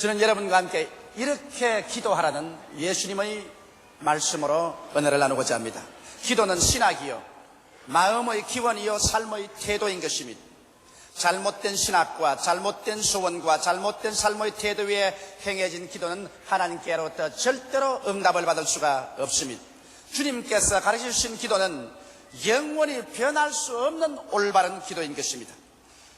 저는 여러분과 함께 이렇게 기도하라는 예수님의 말씀으로 은혜를 나누고자 합니다. 기도는 신학이요, 마음의 기원이요, 삶의 태도인 것입니다. 잘못된 신학과 잘못된 소원과 잘못된 삶의 태도 위에 행해진 기도는 하나님께로부터 절대로 응답을 받을 수가 없습니다. 주님께서 가르쳐 주신 기도는 영원히 변할 수 없는 올바른 기도인 것입니다.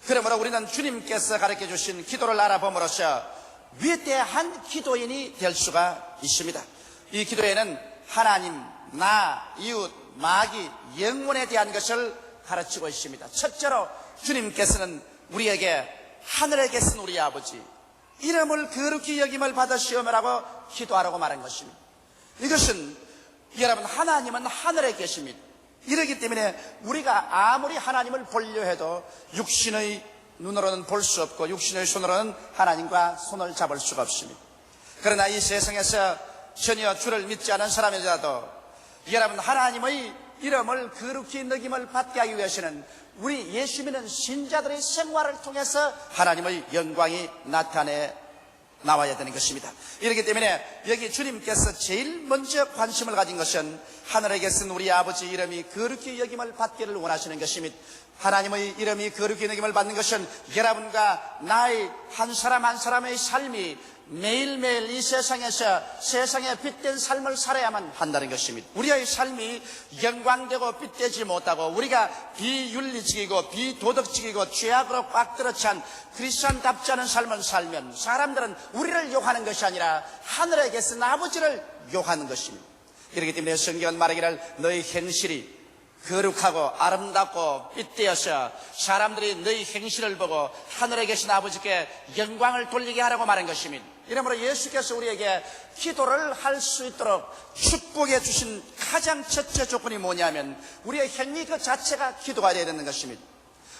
그러므로 우리는 주님께서 가르쳐 주신 기도를 알아봄으로써 위대한 기도인이 될 수가 있습니다. 이 기도에는 하나님, 나, 이웃, 마귀, 영혼에 대한 것을 가르치고 있습니다. 첫째로 주님께서는 우리에게 하늘에 계신 우리 아버지, 이름을 거룩히 여김을 받으시오라고 기도하라고 말한 것입니다. 이것은 여러분, 하나님은 하늘에 계십니다. 이러기 때문에 우리가 아무리 하나님을 보려 해도 육신의 눈으로는 볼 수 없고 육신의 손으로는 하나님과 손을 잡을 수가 없습니다. 그러나 이 세상에서 전혀 주를 믿지 않은 사람이라도 여러분, 하나님의 이름을 거룩히 여김을 받게 하기 위해서는 우리 예수 믿는 신자들의 생활을 통해서 하나님의 영광이 나와야 되는 것입니다. 이렇기 때문에 여기 주님께서 제일 먼저 관심을 가진 것은 하늘에 계신 우리 아버지 이름이 거룩히 여김을 받기를 원하시는 것입니다. 하나님의 이름이 거룩히 여김을 받는 것은 여러분과 나의 한 사람 한 사람의 삶이 매일매일 이 세상에서 세상에 빛된 삶을 살아야만 한다는 것입니다. 우리의 삶이 영광되고 빛되지 못하고 우리가 비윤리적이고 비도덕적이고 죄악으로 꽉 들어찬 크리스천답지 않은 삶을 살면 사람들은 우리를 욕하는 것이 아니라 하늘에 계신 아버지를 욕하는 것입니다. 그렇기 때문에 성경은 말하기를 너희 행실이 거룩하고 아름답고 빛되어서 사람들이 너희 행실을 보고 하늘에 계신 아버지께 영광을 돌리게 하라고 말한 것입니다. 이러므로 예수께서 우리에게 기도를 할 수 있도록 축복해 주신 가장 첫째 조건이 뭐냐면 우리의 행위 그 자체가 기도가 되어야 되는 것입니다.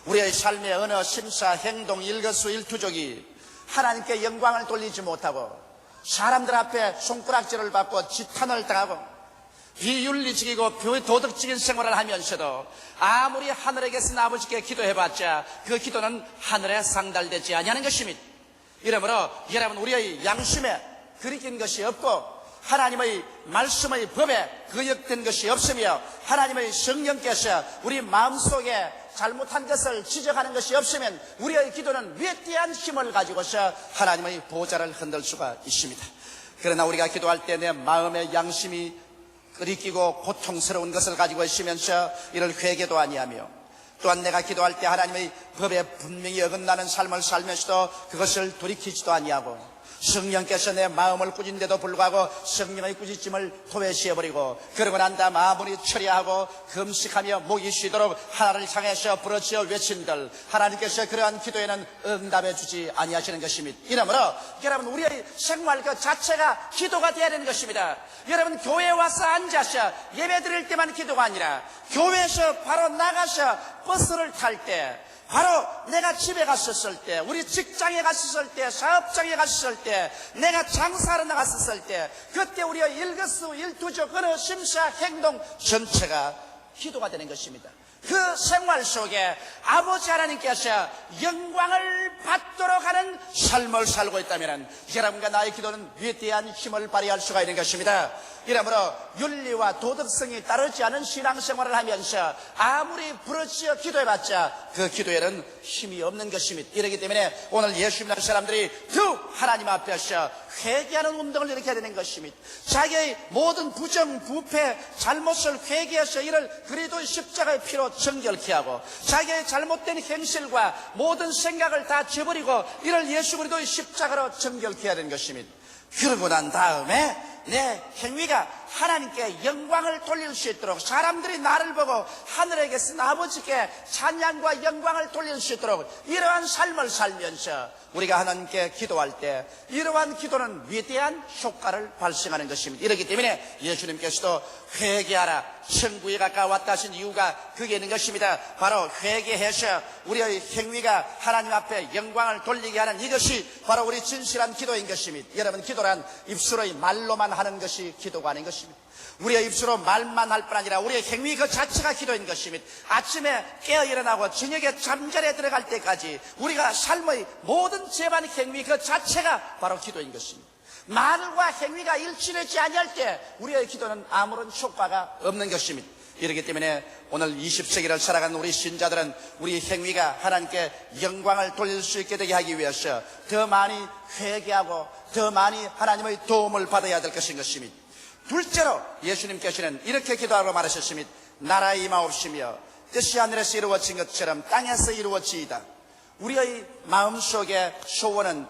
우리의 삶의 언어, 심사, 행동, 일거수일투족이 하나님께 영광을 돌리지 못하고 사람들 앞에 손가락질을 받고 지탄을 당하고 비윤리적이고 비도덕적인 생활을 하면서도 아무리 하늘에 계신 아버지께 기도해봤자 그 기도는 하늘에 상달되지 아니하는 것입니다. 이러므로 여러분, 우리의 양심에 그리긴 것이 없고 하나님의 말씀의 법에 거역된 것이 없으며 하나님의 성령께서 우리 마음속에 잘못한 것을 지적하는 것이 없으면 우리의 기도는 위대한 힘을 가지고서 하나님의 보좌를 흔들 수가 있습니다. 그러나 우리가 기도할 때 내 마음의 양심이 끓이끼고 고통스러운 것을 가지고 있으면서 이를 회개도 아니하며 또한 내가 기도할 때 하나님의 법에 분명히 어긋나는 삶을 살면서도 그것을 돌이키지도 아니하고 성령께서 내 마음을 꾸진데도 불구하고 성령의 꾸짖음을 토해시해버리고 그러고 난 다음 아무리 처리하고 금식하며 목이 쉬도록 하나님을 향해서 부르짖어 외친들 하나님께서 그러한 기도에는 응답해 주지 아니하시는 것입니다. 이러므로 여러분, 우리의 생활 그 자체가 기도가 되어야 되는 것입니다. 여러분, 교회에 와서 앉아서 예배 드릴 때만 기도가 아니라 교회에서 바로 나가서 버스를 탈 때, 바로 내가 집에 갔었을 때, 우리 직장에 갔었을 때, 사업장에 갔었을 때, 내가 장사하러 나갔었을 때, 그때 우리의 일거수일투족 어느 심사 행동 전체가 기도가 되는 것입니다. 그 생활 속에 아버지 하나님께서 영광을 받도록 하는 삶을 살고 있다면 여러분과 나의 기도는 위대한 힘을 발휘할 수가 있는 것입니다. 이러므로 윤리와 도덕성이 따르지 않은 신앙생활을 하면서 아무리 부르짖어 기도해봤자 그 기도에는 힘이 없는 것입니다. 이렇기 때문에 오늘 예수 믿는 사람들이 더 하나님 앞에서 회개하는 운동을 일으켜야 되는 것입니다. 자기의 모든 부정, 부패, 잘못을 회개해서 이를 그리스도의 십자가의 피로 정결케 하고 자기의 잘못된 행실과 모든 생각을 다 저버리고 이를 예수 그리스도의 십자가로 정결케 해야 되는 것입니다. 그러고 난 다음에 내 행위가 하나님께 영광을 돌릴 수 있도록 사람들이 나를 보고 하늘에 계신 아버지께 찬양과 영광을 돌릴 수 있도록 이러한 삶을 살면서 우리가 하나님께 기도할 때 이러한 기도는 위대한 효과를 발생하는 것입니다. 이렇기 때문에 예수님께서도 회개하라, 천국에 가까웠다 하신 이유가 그게 있는 것입니다. 바로 회개해서 우리의 행위가 하나님 앞에 영광을 돌리게 하는 이것이 바로 우리 진실한 기도인 것입니다. 여러분, 기도란 입술의 말로만 하는 것이 기도가 아닌 것입니다. 것입니다. 우리의 입술로 말만 할 뿐 아니라 우리의 행위 그 자체가 기도인 것입니다. 아침에 깨어 일어나고 저녁에 잠자리에 들어갈 때까지 우리가 삶의 모든 재반 행위 그 자체가 바로 기도인 것입니다. 말과 행위가 일치되지 아니할 때 우리의 기도는 아무런 효과가 없는 것입니다. 이렇기 때문에 오늘 20세기를 살아가는 우리 신자들은 우리 행위가 하나님께 영광을 돌릴 수 있게 되게 하기 위해서 더 많이 회개하고 더 많이 하나님의 도움을 받아야 될 것인 것입니다. 둘째로 예수님께서는 이렇게 기도하고 말하셨습니다. 나라의 임하옵시며 뜻이 하늘에서 이루어진 것처럼 땅에서 이루어지이다. 우리의 마음속의 소원은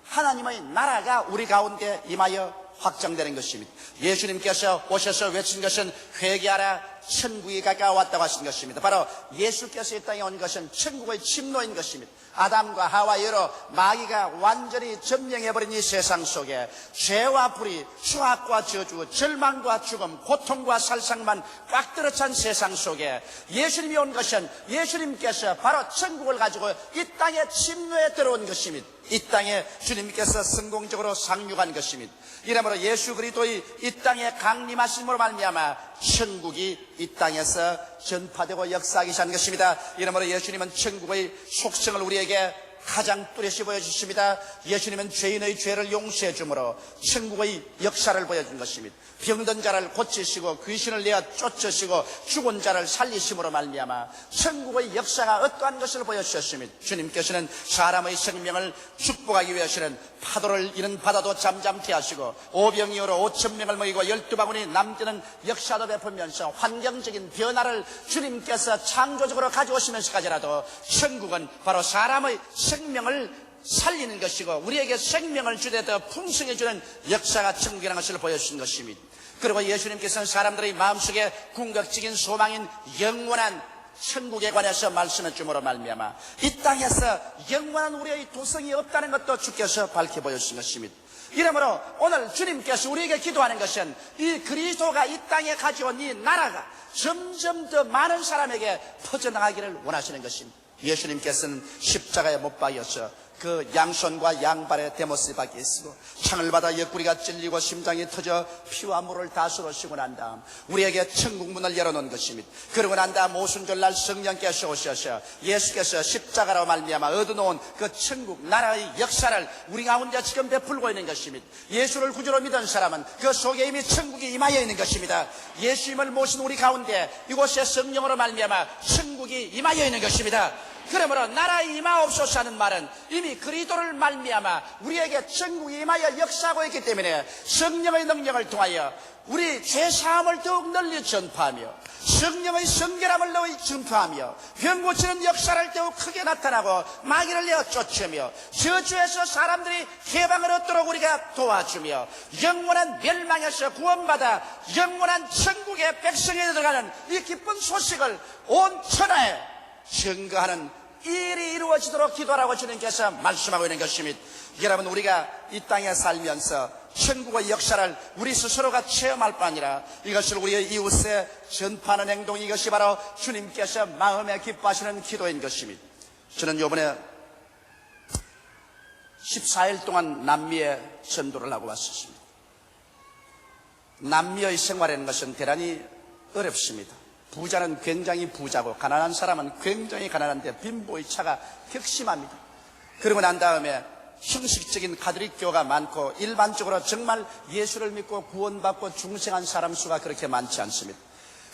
하나님의 나라가 우리 가운데 임하여 확정되는 것입니다. 예수님께서 오셔서 외친 것은 회개하라 천국이 가까워왔다고 하신 것입니다. 바로 예수께서 이 땅에 온 것은 천국의 침노인 것입니다. 아담과 하와 여러 마귀가 완전히 점령해버린 이 세상 속에 죄와 불의, 수학과 저주, 절망과 죽음, 고통과 살상만 꽉 들어찬 세상 속에 예수님이 온 것은 예수님께서 바로 천국을 가지고 이 땅에 침노에 들어온 것입니다. 이 땅에 주님께서 성공적으로 상륙한 것입니다. 이러므로 예수 그리스도의 이 땅에 강림하심으로 말미암아 천국이 이 땅에서 전파되고 역사하기 시작한 것입니다. 이러므로 예수님은 천국의 속성을 우리에게 가장 뚜렷이 보여주십니다. 예수님은 죄인의 죄를 용서해 주므로 천국의 역사를 보여준 것입니다. 병든 자를 고치시고 귀신을 내어 쫓으시고 죽은 자를 살리심으로 말미암아 천국의 역사가 어떠한 것을 보여주셨습니다. 주님께서는 사람의 생명을 축복하기 위해서는 파도를 이는 바다도 잠잠케 하시고 오병이어로 5,000명을 먹이고 12바구니 남기는 역사도 베풀면서 환경적인 변화를 주님께서 창조적으로 가져오시면서까지라도 천국은 바로 사람의 생명을 살리는 것이고 우리에게 생명을 주되 더 풍성해 주는 역사가 천국이라는 것을 보여주신 것입니다. 그리고 예수님께서는 사람들의 마음속에 궁극적인 소망인 영원한 천국에 관해서 말씀해 주므로 말미암아 이 땅에서 영원한 우리의 도성이 없다는 것도 주께서 밝혀 보여주신 것입니다. 이러므로 오늘 주님께서 우리에게 기도하는 것은 이 그리스도가 이 땅에 가져온 이 나라가 점점 더 많은 사람에게 퍼져나가기를 원하시는 것입니다. 예수님께서는 십자가에 못 박여서 그 양손과 양발에 데모스 박혀 있고 창을 받아 옆구리가 찔리고 심장이 터져 피와 물을 다 쏟으시고 난 다음 우리에게 천국 문을 열어놓은 것입니다. 그러고 난 다음 오순절날 성령께서 오셔서 예수께서 십자가로 말미암아 얻어놓은 그 천국 나라의 역사를 우리 가운데 지금 베풀고 있는 것입니다. 예수를 구주로 믿은 사람은 그 속에 이미 천국이 임하여 있는 것입니다. 예수님을 모신 우리 가운데 이곳에 성령으로 말미암아 천국이 임하여 있는 것입니다. 그러므로 나라의 임하옵소서 하는 말은 이미 그리스도를 말미암아 우리에게 천국이 임하여 역사하고 있기 때문에 성령의 능력을 통하여 우리 죄사함을 더욱 널리 전파하며 성령의 성결함을 더욱 전파하며 병 고치는 역사를 더욱 크게 나타나고 마귀를 내어 쫓으며 저주에서 사람들이 해방을 얻도록 우리가 도와주며 영원한 멸망에서 구원받아 영원한 천국의 백성에 들어가는 이 기쁜 소식을 온 천하에 증거하는 일이 이루어지도록 기도하라고 주님께서 말씀하고 있는 것입니다. 여러분 우리가 이 땅에 살면서 천국의 역사를 우리 스스로가 체험할 뿐 아니라 이것을 우리의 이웃에 전파하는 행동 이것이 바로 주님께서 마음에 기뻐하시는 기도인 것입니다. 저는 이번에 14일 동안 남미에 전도를 하고 왔었습니다. 남미의 생활이라는 것은 대단히 어렵습니다. 부자는 굉장히 부자고 가난한 사람은 굉장히 가난한데 빈부의 차가 격심합니다. 그러고 난 다음에 형식적인 가톨릭교가 많고 일반적으로 정말 예수를 믿고 구원받고 중생한 사람 수가 그렇게 많지 않습니다.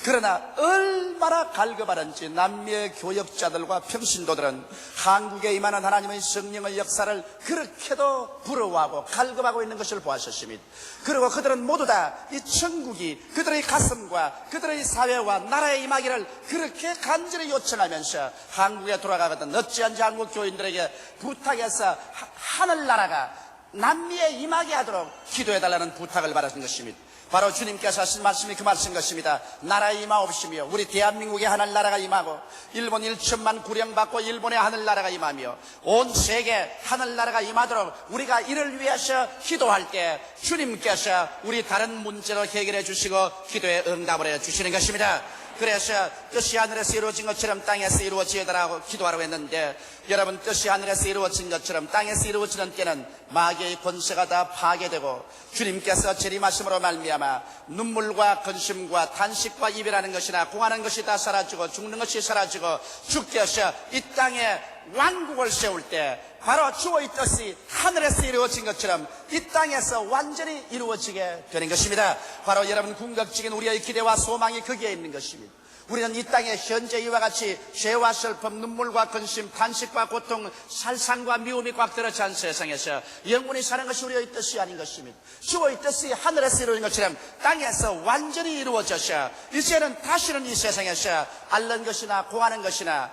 그러나 얼마나 갈급하는지 남미의 교역자들과 평신도들은 한국에 임하는 하나님의 성령의 역사를 그렇게도 부러워하고 갈급하고 있는 것을 보았습니다. 그리고 그들은 모두 다 이 천국이 그들의 가슴과 그들의 사회와 나라에 임하기를 그렇게 간절히 요청하면서 한국에 돌아가거든 어찌한지 한국 교인들에게 부탁해서 하늘나라가 남미에 임하게 하도록 기도해달라는 부탁을 받았던 것입니다. 바로 주님께서 하신 말씀이 그 말씀인 것입니다. 나라에 임하옵시며 우리 대한민국의 하늘나라가 임하고 일본 1천만 구령받고 일본의 하늘나라가 임하며 온 세계 하늘나라가 임하도록 우리가 이를 위해서 기도할 때 주님께서 우리 다른 문제로 해결해 주시고 기도에 응답을 해 주시는 것입니다. 그래서 뜻이 하늘에서 이루어진 것처럼 땅에서 이루어지어다라고 기도하라고 했는데 여러분, 뜻이 하늘에서 이루어진 것처럼 땅에서 이루어지는 때는 마귀의 권세가 다 파괴되고 주님께서 재림하심으로 말미암아 눈물과 근심과 탄식과 이별하는 것이나 공하는 것이 다 사라지고 죽는 것이 사라지고 주께서 이 땅에 왕국을 세울 때 바로 주의 뜻이 하늘에서 이루어진 것처럼 이 땅에서 완전히 이루어지게 되는 것입니다. 바로 여러분, 궁극적인 우리의 기대와 소망이 거기에 있는 것입니다. 우리는 이 땅에 현재 이와 같이 죄와 슬픔, 눈물과 근심, 탄식과 고통, 살상과 미움이 꽉 들어찬 세상에서 영원히 사는 것이 우리의 뜻이 아닌 것입니다. 주의 뜻이 하늘에서 이루어진 것처럼 땅에서 완전히 이루어져서 이제는 다시는 이 세상에서 앓는 것이나 공하는 것이나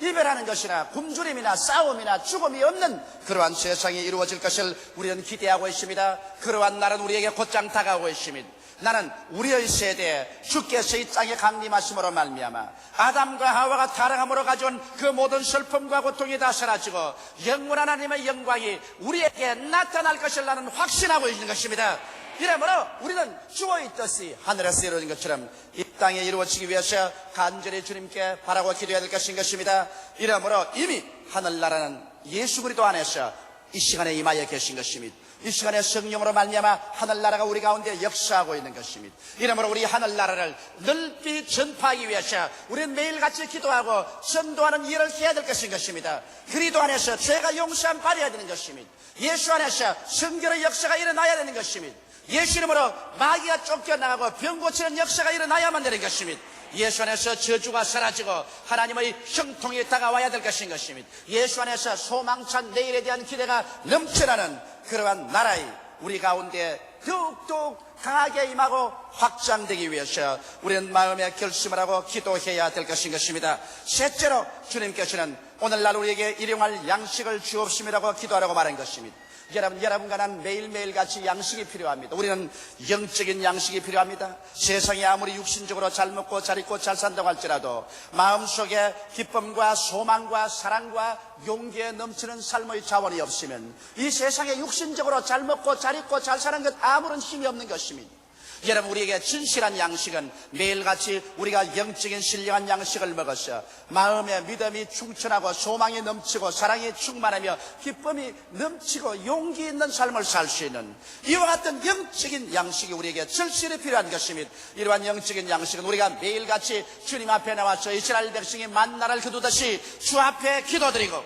이별하는 것이나 굶주림이나 싸움이나 죽음이 없는 그러한 세상이 이루어질 것을 우리는 기대하고 있습니다. 그러한 날은 우리에게 곧장 다가오고 있습니다. 나는 우리의 세대에 주께서 이 땅에 강림하심으로 말미암아 아담과 하와가 타락함으로 가져온 그 모든 슬픔과 고통이 다 사라지고 영원한 하나님의 영광이 우리에게 나타날 것을 나는 확신하고 있는 것입니다. 이러므로 우리는 주의 뜻이 하늘에서 이루어진 것처럼 이 땅에 이루어지기 위해서 간절히 주님께 바라고 기도해야 될 것인 것입니다. 이러므로 이미 하늘나라는 예수 그리스도 안에서 이 시간에 임하여 계신 것입니다. 이 시간에 성령으로 말미암아 하늘나라가 우리 가운데 역사하고 있는 것입니다. 이러므로 우리 하늘나라를 넓히 전파하기 위해서 우리는 매일같이 기도하고 전도하는 일을 해야 될 것인 것입니다. 그리스도 안에서 죄가 용서함 받아야 되는 것입니다. 예수 안에서 성결의 역사가 일어나야 되는 것입니다. 예수 이름으로 마귀가 쫓겨나가고 병 고치는 역사가 일어나야만 되는 것입니다. 예수 안에서 저주가 사라지고 하나님의 형통이 다가와야 될 것인 것입니다. 예수 안에서 소망찬 내일에 대한 기대가 넘쳐나는 그러한 나라의 우리 가운데 더욱더욱 강하게 임하고 확장되기 위해서 우리는 마음의 결심을 하고 기도해야 될 것인 것입니다. 셋째로 주님께서는 오늘날 우리에게 일용할 양식을 주옵심이라고 기도하라고 말한 것입니다. 여러분과 나는 매일매일 같이 양식이 필요합니다. 우리는 영적인 양식이 필요합니다. 세상이 아무리 육신적으로 잘 먹고 잘 입고 잘 산다고 할지라도 마음속에 기쁨과 소망과 사랑과 용기에 넘치는 삶의 자원이 없으면 이 세상에 육신적으로 잘 먹고 잘 입고 잘 사는 것 아무런 힘이 없는 것입니다. 여러분, 우리에게 진실한 양식은 매일같이 우리가 영적인 신령한 양식을 먹어서 마음의 믿음이 충천하고 소망이 넘치고 사랑이 충만하며 기쁨이 넘치고 용기 있는 삶을 살 수 있는 이와 같은 영적인 양식이 우리에게 절실히 필요한 것입니다. 이러한 영적인 양식은 우리가 매일같이 주님 앞에 나와서 이스라엘 백성이 만나를 거두듯이 주 앞에 기도드리고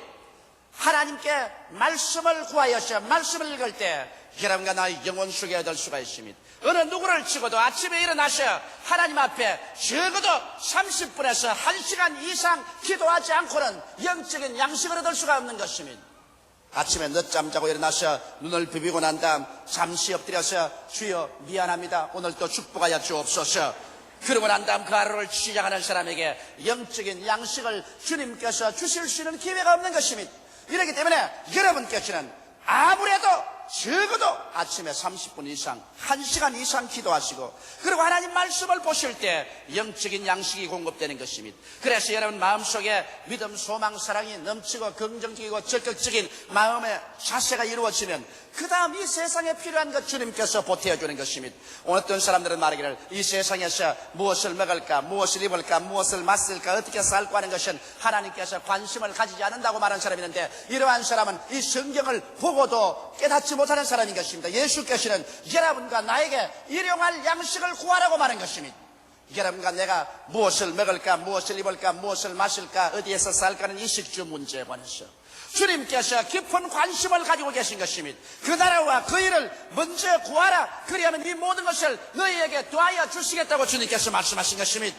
하나님께 말씀을 구하여서 말씀을 읽을 때 여러분과 나의 영혼 속에 얻을 수가 있습니다. 어느 누구를 치고도 아침에 일어나서 하나님 앞에 적어도 30분에서 1시간 이상 기도하지 않고는 영적인 양식을 얻을 수가 없는 것입니다. 아침에 늦잠 자고 일어나서 눈을 비비고 난 다음 잠시 엎드려서 주여 미안합니다, 오늘 또 축복하여 주옵소서. 그러고 난 다음 그 하루를 시작하는 사람에게 영적인 양식을 주님께서 주실 수 있는 기회가 없는 것입니다. 이렇기 때문에 여러분께서는 아무래도 적어도 아침에 30분 이상 1시간 이상 기도하시고 그리고 하나님 말씀을 보실 때 영적인 양식이 공급되는 것입니다. 그래서 여러분 마음속에 믿음, 소망, 사랑이 넘치고 긍정적이고 적극적인 마음의 자세가 이루어지면 그 다음 이 세상에 필요한 것 주님께서 보태어주는 것입니다. 어떤 사람들은 말하기를 이 세상에서 무엇을 먹을까, 무엇을 입을까, 무엇을 마실까, 어떻게 살까 하는 것은 하나님께서 관심을 가지지 않는다고 말하는 사람이 있는데 이러한 사람은 이 성경을 보고도 깨닫지 못하는 사람인 것입니다. 예수께서는 여러분과 나에게 일용할 양식을 구하라고 말한 것입니다. 여러분과 내가 무엇을 먹을까, 무엇을 입을까, 무엇을 마실까, 어디에서 살까는 이 식주 문제에 관해서 주님께서 깊은 관심을 가지고 계신 것입니다. 그 나라와 그 일을 먼저 구하라. 그리하면 이 모든 것을 너희에게 더하여 주시겠다고 주님께서 말씀하신 것입니다.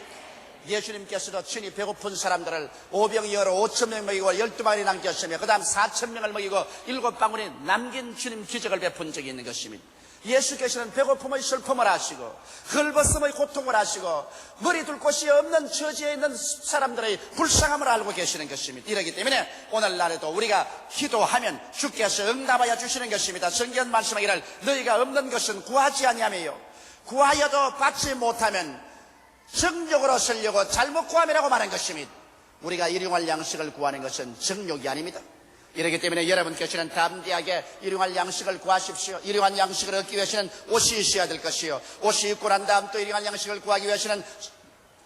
예수님께서도 친히 배고픈 사람들을 5병이어로 5,000명 먹이고 12마리 남겼으며 그 다음 4,000명을 먹이고 7방울이 남긴 주님 기적을 베푼 적이 있는 것입니다. 예수께서는 배고픔의 슬픔을 하시고 헐벗음의 고통을 하시고 머리 둘 곳이 없는 처지에 있는 사람들의 불쌍함을 알고 계시는 것입니다. 이러기 때문에 오늘날에도 우리가 기도하면 주께서 응답하여 주시는 것입니다. 성경 말씀하기를 너희가 없는 것은 구하지 아니하며요 구하여도 받지 못하면 정욕으로 쓰려고 잘못 구함이라고 말한 것입니다. 우리가 일용할 양식을 구하는 것은 정욕이 아닙니다. 이렇기 때문에 여러분께서는 담대하게 일용할 양식을 구하십시오. 일용할 양식을 얻기 위해서는 옷이 있어야 될 것이요 옷이 입고 난 다음 또 일용할 양식을 구하기 위해서는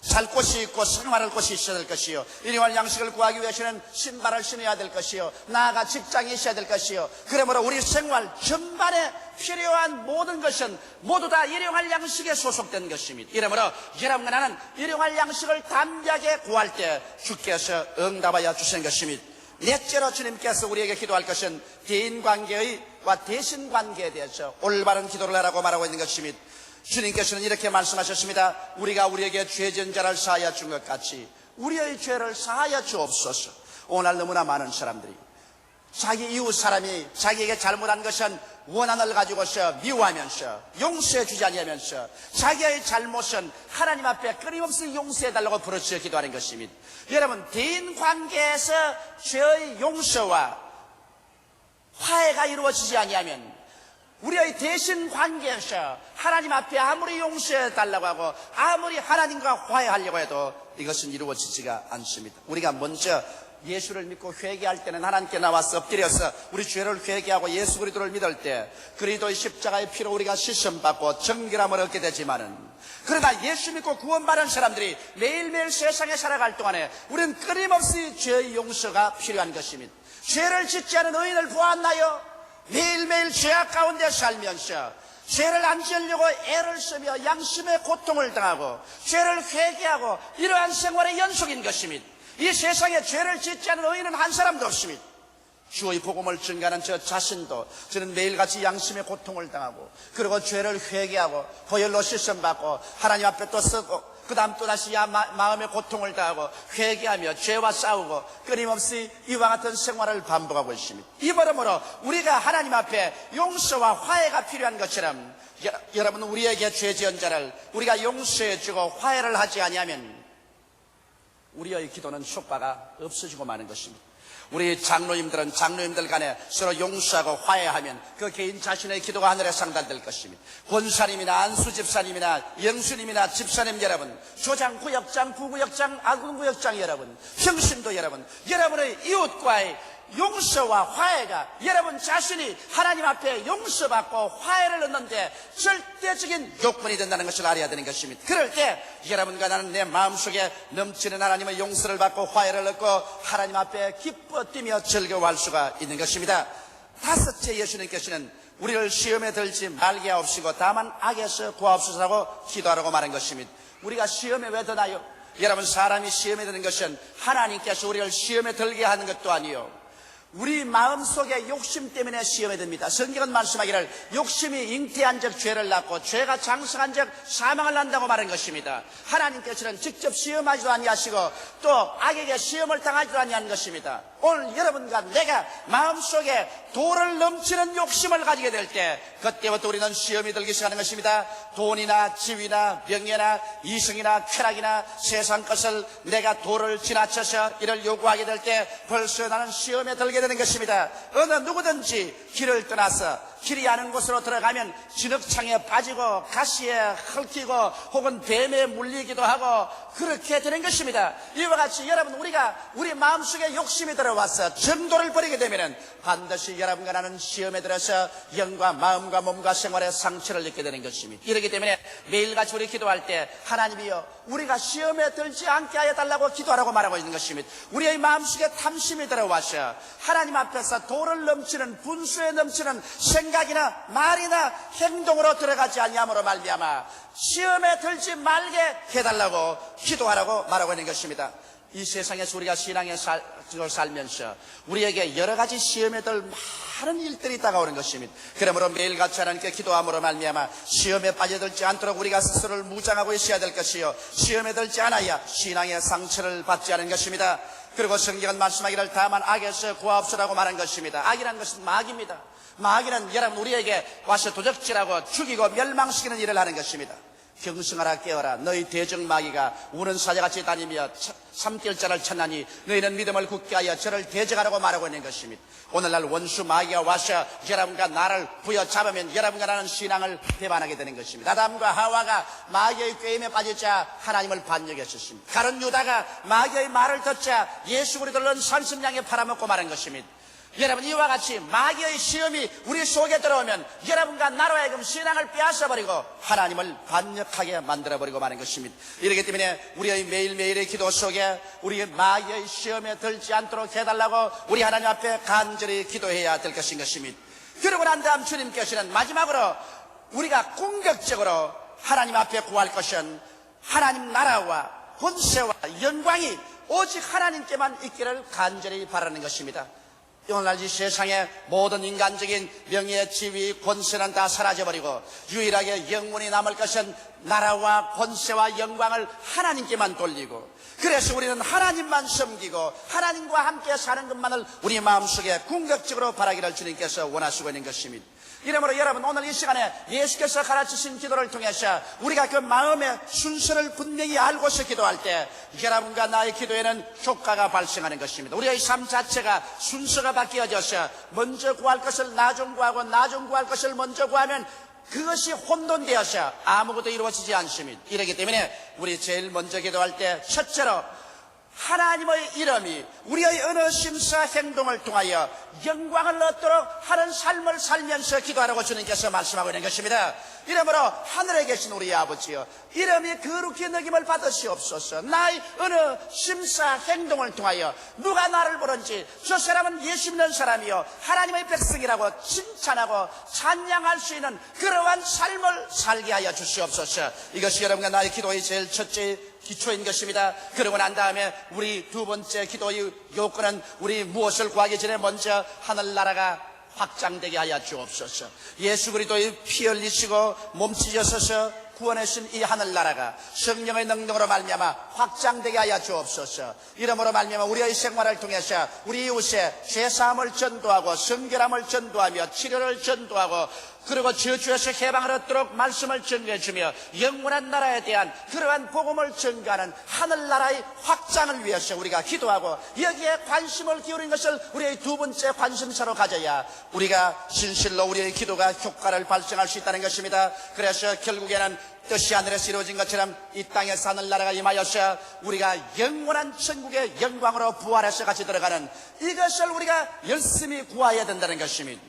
살 곳이 있고 생활할 곳이 있어야 될 것이요, 일용할 양식을 구하기 위해서는 신발을 신어야 될 것이요, 나아가 직장이 있어야 될 것이요, 그러므로 우리 생활 전반에 필요한 모든 것은 모두 다 일용할 양식에 소속된 것입니다. 이러므로 여러분과 나는 일용할 양식을 담대하게 구할 때 주께서 응답하여 주신 것입니다. 넷째로 주님께서 우리에게 기도할 것은 대인관계와 대신관계에 대해서 올바른 기도를 하라고 말하고 있는 것입니다. 주님께서는 이렇게 말씀하셨습니다. 우리가 우리에게 죄 지은 자를 사하여 준 것 같이 우리의 죄를 사하여 주옵소서. 오늘 너무나 많은 사람들이 자기 이웃 사람이 자기에게 잘못한 것은 원한을 가지고서 미워하면서 용서해 주지 아니하면서 자기의 잘못은 하나님 앞에 끊임없이 용서해달라고 부르짖어 기도하는 것입니다. 여러분, 대인관계에서 죄의 용서와 화해가 이루어지지 아니하면 우리의 대신 관계에서 하나님 앞에 아무리 용서해달라고 하고 아무리 하나님과 화해하려고 해도 이것은 이루어지지가 않습니다. 우리가 먼저 예수를 믿고 회개할 때는 하나님께 나와서 엎드려서 우리 죄를 회개하고 예수 그리스도를 믿을 때 그리스도의 십자가의 피로 우리가 씻음받고 정결함을 얻게 되지만은, 그러나 예수 믿고 구원받은 사람들이 매일매일 세상에 살아갈 동안에 우리는 끊임없이 죄의 용서가 필요한 것입니다. 죄를 짓지 않은 의인을 보았나요? 매일매일 죄악 가운데 살면서 죄를 안 지으려고 애를 쓰며 양심의 고통을 당하고 죄를 회개하고 이러한 생활의 연속인 것입니다. 이 세상에 죄를 짓지 않은 의인은 한 사람도 없습니다. 주의 복음을 증거하는 저 자신도 저는 매일같이 양심의 고통을 당하고 그리고 죄를 회개하고 보혈로 씻음받고 하나님 앞에 또 서고 그 다음 또다시 마음의 고통을 당하고 회개하며 죄와 싸우고 끊임없이 이와 같은 생활을 반복하고 있습니다. 이 버름으로 우리가 하나님 앞에 용서와 화해가 필요한 것처럼 여러분, 우리에게 죄 지은 자를 우리가 용서해주고 화해를 하지 아니하면 우리의 기도는 효과가 없어지고 마는 것입니다. 우리 장로님들은 장로님들 간에 서로 용서하고 화해하면 그 개인 자신의 기도가 하늘에 상달될 것입니다. 권사님이나 안수집사님이나 영수님이나 집사님 여러분, 조장구역장, 부구역장, 아군구역장 여러분, 평신도 여러분, 여러분의 이웃과의 용서와 화해가 여러분 자신이 하나님 앞에 용서받고 화해를 얻는데 절대적인 요건이 된다는 것을 알아야 되는 것입니다. 그럴 때 여러분과 나는 내 마음속에 넘치는 하나님의 용서를 받고 화해를 얻고 하나님 앞에 기뻐 뛰며 즐거워할 수가 있는 것입니다. 다섯째, 예수님께서는 우리를 시험에 들지 말게 하옵시고 다만 악에서 구하옵소서라고 기도하라고 말한 것입니다. 우리가 시험에 왜 드나요? 여러분, 사람이 시험에 드는 것은 하나님께서 우리를 시험에 들게 하는 것도 아니요, 우리 마음속에 욕심 때문에 시험에 듭니다. 성경은 말씀하기를 욕심이 잉태한 적 죄를 낳고 죄가 장성한 적 사망을 낳는다고 말한 것입니다. 하나님께서는 직접 시험하지도 아니하시고 또 악에게 시험을 당하지도 아니한 것입니다. 오늘 여러분과 내가 마음속에 돌을 넘치는 욕심을 가지게 될 때 그때부터 우리는 시험이 들기 시작하는 것입니다. 돈이나 지위나 명예나 이승이나 쾌락이나 세상 것을 내가 돌을 지나쳐서 이를 요구하게 될 때 벌써 나는 시험에 들게 되는 것입니다. 어느 누구든지 길을 떠나서 길이 아는 곳으로 들어가면 진흙창에 빠지고 가시에 헐키고 혹은 뱀에 물리기도 하고 그렇게 되는 것입니다. 이와 같이 여러분, 우리가 우리 마음속에 욕심이 들어와서 정도를 버리게 되면 반드시 여러분과 나는 시험에 들어서 영과 마음과 몸과 생활에 상처를 입게 되는 것입니다. 이렇기 때문에 매일같이 우리 기도할 때 하나님이여 우리가 시험에 들지 않게 하여 달라고 기도하라고 말하고 있는 것입니다. 우리의 마음속에 탐심이 들어와서 하나님 앞에서 돌을 넘치는 분수에 넘치는 생각이나 말이나 행동으로 들어가지 아니함으로 말미암아 시험에 들지 말게 해달라고 기도하라고 말하고 있는 것입니다. 이 세상에서 우리가 신앙의 삶을 살면서 우리에게 여러 가지 시험에 들 많은 일들이 다가오는 것입니다. 그러므로 매일같이 하나님께 기도함으로 말미암아 시험에 빠져들지 않도록 우리가 스스로를 무장하고 있어야 될 것이요, 시험에 들지 않아야 신앙의 상처를 받지 않은 것입니다. 그리고 성경은 말씀하기를 다만 악에서 구하옵소서라고 말한 것입니다. 악이란 것은 마귀입니다. 마귀는 여러분 우리에게 와서 도적질하고 죽이고 멸망시키는 일을 하는 것입니다. 경성하라 깨어라, 너희 대적 마귀가 우는 사자같이 다니며 삼킬자를 찾나니 너희는 믿음을 굳게 하여 저를 대적하라고 말하고 있는 것입니다. 오늘날 원수 마귀가 와서 여러분과 나를 부여잡으면 여러분과 나는 신앙을 배반하게 되는 것입니다. 아담과 하와가 마귀의 꾀임에 빠지자 하나님을 반역했었습니다. 가룟 유다가 마귀의 말을 듣자 예수 그리스도를 30냥에 팔아먹고 말한 것입니다. 여러분, 이와 같이 마귀의 시험이 우리 속에 들어오면 여러분과 나로 하여금 신앙을 빼앗아버리고 하나님을 반역하게 만들어버리고 마는 것입니다. 이렇기 때문에 우리의 매일매일의 기도 속에 우리 마귀의 시험에 들지 않도록 해달라고 우리 하나님 앞에 간절히 기도해야 될 것인 것입니다. 그러고 난 다음 주님께서는 마지막으로 우리가 궁극적으로 하나님 앞에 구할 것은 하나님 나라와 권세와 영광이 오직 하나님께만 있기를 간절히 바라는 것입니다. 오늘날 이 세상의 모든 인간적인 명예, 지위, 권세는 다 사라져버리고 유일하게 영원히 남을 것은 나라와 권세와 영광을 하나님께만 돌리고, 그래서 우리는 하나님만 섬기고 하나님과 함께 사는 것만을 우리 마음속에 궁극적으로 바라기를 주님께서 원하시고 있는 것입니다. 이러므로 여러분, 오늘 이 시간에 예수께서 가르치신 기도를 통해서 우리가 그 마음의 순서를 분명히 알고서 기도할 때 여러분과 나의 기도에는 효과가 발생하는 것입니다. 우리의 삶 자체가 순서가 바뀌어져서 먼저 구할 것을 나중 구하고 나중 구할 것을 먼저 구하면 그것이 혼돈되어서 아무것도 이루어지지 않습니다. 이렇기 때문에 우리 제일 먼저 기도할 때 첫째로 하나님의 이름이 우리의 어느 심사 행동을 통하여 영광을 얻도록 하는 삶을 살면서 기도하라고 주님께서 말씀하고 있는 것입니다. 이러므로 하늘에 계신 우리 아버지여, 이름이 거룩히 여김을 받으시옵소서. 나의 어느 심사 행동을 통하여 누가 나를 보는지 저 사람은 예수 믿는 사람이요 하나님의 백성이라고 칭찬하고 찬양할 수 있는 그러한 삶을 살게 하여 주시옵소서. 이것이 여러분과 나의 기도의 제일 첫째 기초인 것입니다. 그러고 난 다음에 우리 두 번째 기도의 요건은 우리 무엇을 구하기 전에 먼저 하늘나라가 확장되게 하여 주옵소서. 예수 그리스도의 피 흘리시고 몸 찢어서서 구원하신 이 하늘나라가 성령의 능력으로 말미암아 확장되게 하여 주옵소서. 이러므로 말미암아 우리의 생활을 통해서 우리 이웃에 죄사함을 전도하고 성결함을 전도하며 치료를 전도하고 그리고 저주에서 해방을 얻도록 말씀을 전해주며 영원한 나라에 대한 그러한 복음을 전가하는 하늘나라의 확장을 위해서 우리가 기도하고 여기에 관심을 기울인 것을 우리의 두 번째 관심사로 가져야 우리가 진실로 우리의 기도가 효과를 발생할 수 있다는 것입니다. 그래서 결국에는 뜻이 하늘에서 이루어진 것처럼 이 땅에서 하늘나라가 임하여서 우리가 영원한 천국의 영광으로 부활해서 같이 들어가는 이것을 우리가 열심히 구해야 된다는 것입니다.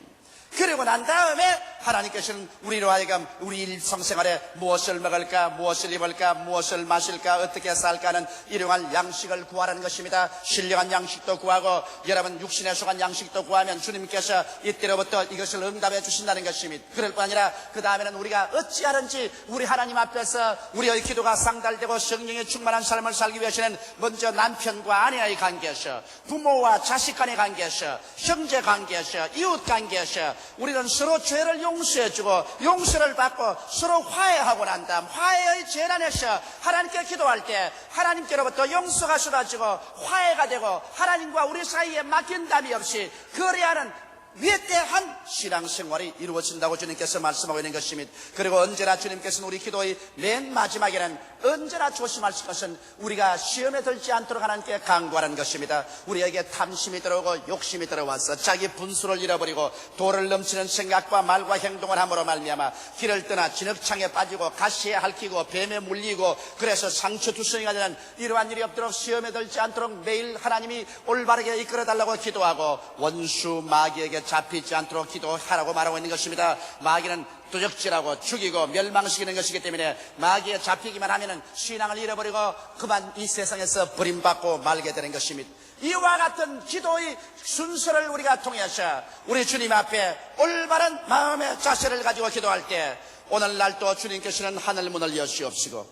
그리고 난 다음에 하나님께서는 우리로 하여금 우리 일상생활에 무엇을 먹을까, 무엇을 입을까, 무엇을 마실까, 어떻게 살까 하는 일용할 양식을 구하라는 것입니다. 신령한 양식도 구하고 여러분 육신에 속한 양식도 구하면 주님께서 이때로부터 이것을 응답해 주신다는 것입니다. 그럴 뿐 아니라 그 다음에는 우리가 어찌하는지 우리 하나님 앞에서 우리의 기도가 상달되고 성령의 충만한 삶을 살기 위해서는 먼저 남편과 아내의 관계에서, 부모와 자식 간의 관계에서, 형제 관계에서, 이웃 관계에서 우리는 서로 죄를 용서해주고 용서를 받고 서로 화해하고 난 다음 화해의 재난에서 하나님께 기도할 때 하나님께로부터 용서가 쏟아지고 화해가 되고 하나님과 우리 사이에 막힌담이 없이 거래하는 위대한 신앙생활이 이루어진다고 주님께서 말씀하고 있는 것입니다. 그리고 언제나 주님께서는 우리 기도의 맨 마지막에는 언제나 조심할 것은 우리가 시험에 들지 않도록 하나님께 강구하는 것입니다. 우리에게 탐심이 들어오고 욕심이 들어와서 자기 분수를 잃어버리고 도를 넘치는 생각과 말과 행동을 함으로 말미암아 길을 떠나 진흙창에 빠지고 가시에 핥히고 뱀에 물리고 그래서 상처투성이가 되는 이러한 일이 없도록 시험에 들지 않도록 매일 하나님이 올바르게 이끌어달라고 기도하고 원수 마귀에게 잡히지 않도록 기도하라고 말하고 있는 것입니다. 마귀는 도적질하고 죽이고 멸망시키는 것이기 때문에 마귀에 잡히기만 하면 신앙을 잃어버리고 그만 이 세상에서 버림받고 말게 되는 것입니다. 이와 같은 기도의 순서를 우리가 통해서 우리 주님 앞에 올바른 마음의 자세를 가지고 기도할 때 오늘날도 주님께서는 하늘문을 여시옵시고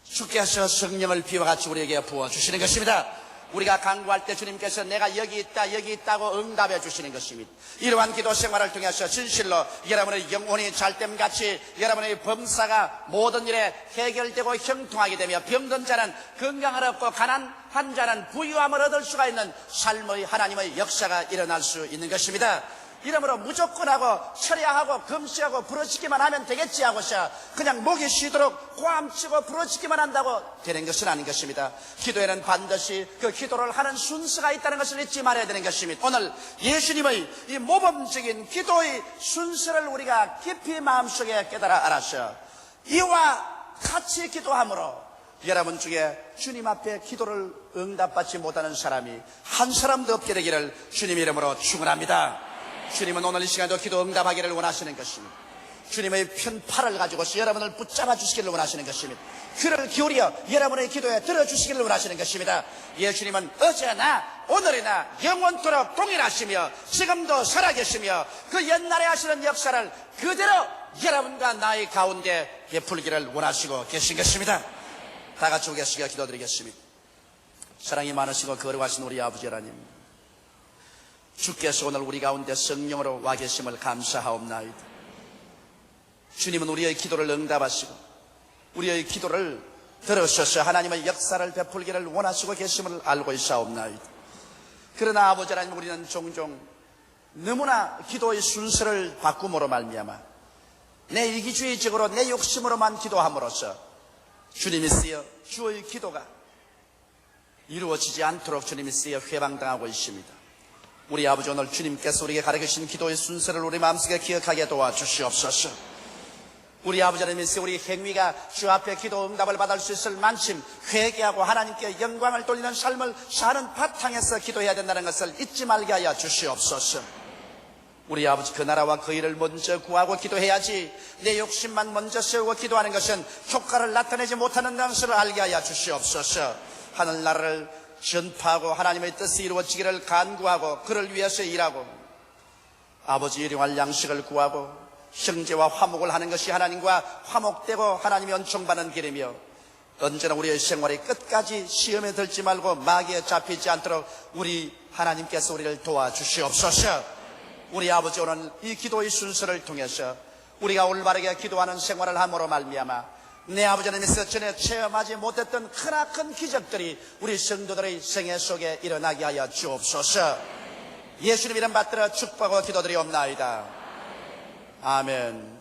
주께서 성령을 비와 같이 우리에게 부어주시는 것입니다. 우리가 간구할 때 주님께서 내가 여기 있다 여기 있다고 응답해 주시는 것입니다. 이러한 기도 생활을 통해서 진실로 여러분의 영혼이 잘됨같이 여러분의 범사가 모든 일에 해결되고 형통하게 되며 병든 자는 건강을 얻고 가난한 자는 부유함을 얻을 수가 있는 삶의 하나님의 역사가 일어날 수 있는 것입니다. 이러므로 무조건하고 철야하고 금시하고 부러지기만 하면 되겠지 하고서 그냥 목이 쉬도록 꽝치고 부러지기만 한다고 되는 것은 아닌 것입니다. 기도에는 반드시 그 기도를 하는 순서가 있다는 것을 잊지 말아야 되는 것입니다. 오늘 예수님의 이 모범적인 기도의 순서를 우리가 깊이 마음속에 깨달아 알아서 이와 같이 기도함으로 여러분 중에 주님 앞에 기도를 응답받지 못하는 사람이 한 사람도 없게 되기를 주님의 이름으로 축원합니다. 주님은 오늘 이 시간에도 기도 응답하기를 원하시는 것입니다. 주님의 편팔을 가지고서 여러분을 붙잡아 주시기를 원하시는 것입니다. 귀를 기울여 여러분의 기도에 들어주시기를 원하시는 것입니다. 예수님은 어제나 오늘이나 영원토록 동일하시며 지금도 살아계시며 그 옛날에 하시는 역사를 그대로 여러분과 나의 가운데 베풀기를 원하시고 계신 것입니다. 다 같이 오겠습니다. 기도드리겠습니다. 사랑이 많으시고 거룩하신 우리 아버지 하나님, 주께서 오늘 우리 가운데 성령으로 와 계심을 감사하옵나이다. 주님은 우리의 기도를 응답하시고 우리의 기도를 들으셔서 하나님의 역사를 베풀기를 원하시고 계심을 알고 있사옵나이다. 그러나 아버지 하나님, 우리는 종종 너무나 기도의 순서를 바꿈으로 말미암아 내 이기주의적으로 내 욕심으로만 기도함으로써 주님이 쓰여 주의 기도가 이루어지지 않도록 주님이 쓰여 회방당하고 있습니다. 우리 아버지, 오늘 주님께서 우리에게 가르치신 기도의 순서를 우리 마음속에 기억하게 도와주시옵소서. 우리 아버지 하나님께서 우리 행위가 주 앞에 기도 응답을 받을 수 있을 만큼 회개하고 하나님께 영광을 돌리는 삶을 사는 바탕에서 기도해야 된다는 것을 잊지 말게 하여 주시옵소서. 우리 아버지, 그 나라와 그 일을 먼저 구하고 기도해야지 내 욕심만 먼저 세우고 기도하는 것은 효과를 나타내지 못하는 것을 알게 하여 주시옵소서. 하늘나라를 전파하고 하나님의 뜻이 이루어지기를 간구하고 그를 위해서 일하고 아버지 일용할 양식을 구하고 형제와 화목을 하는 것이 하나님과 화목되고 하나님이 은총받는 길이며, 언제나 우리의 생활이 끝까지 시험에 들지 말고 마귀에 잡히지 않도록 우리 하나님께서 우리를 도와주시옵소서. 우리 아버지, 오늘 이 기도의 순서를 통해서 우리가 올바르게 기도하는 생활을 함으로 말미암아 내 아버지 하나님께서 전에 체험하지 못했던 크나큰 기적들이 우리 성도들의 생애 속에 일어나게 하여 주옵소서. 예수님 이름 받들어 축복하고 기도드리옵나이다. 아멘.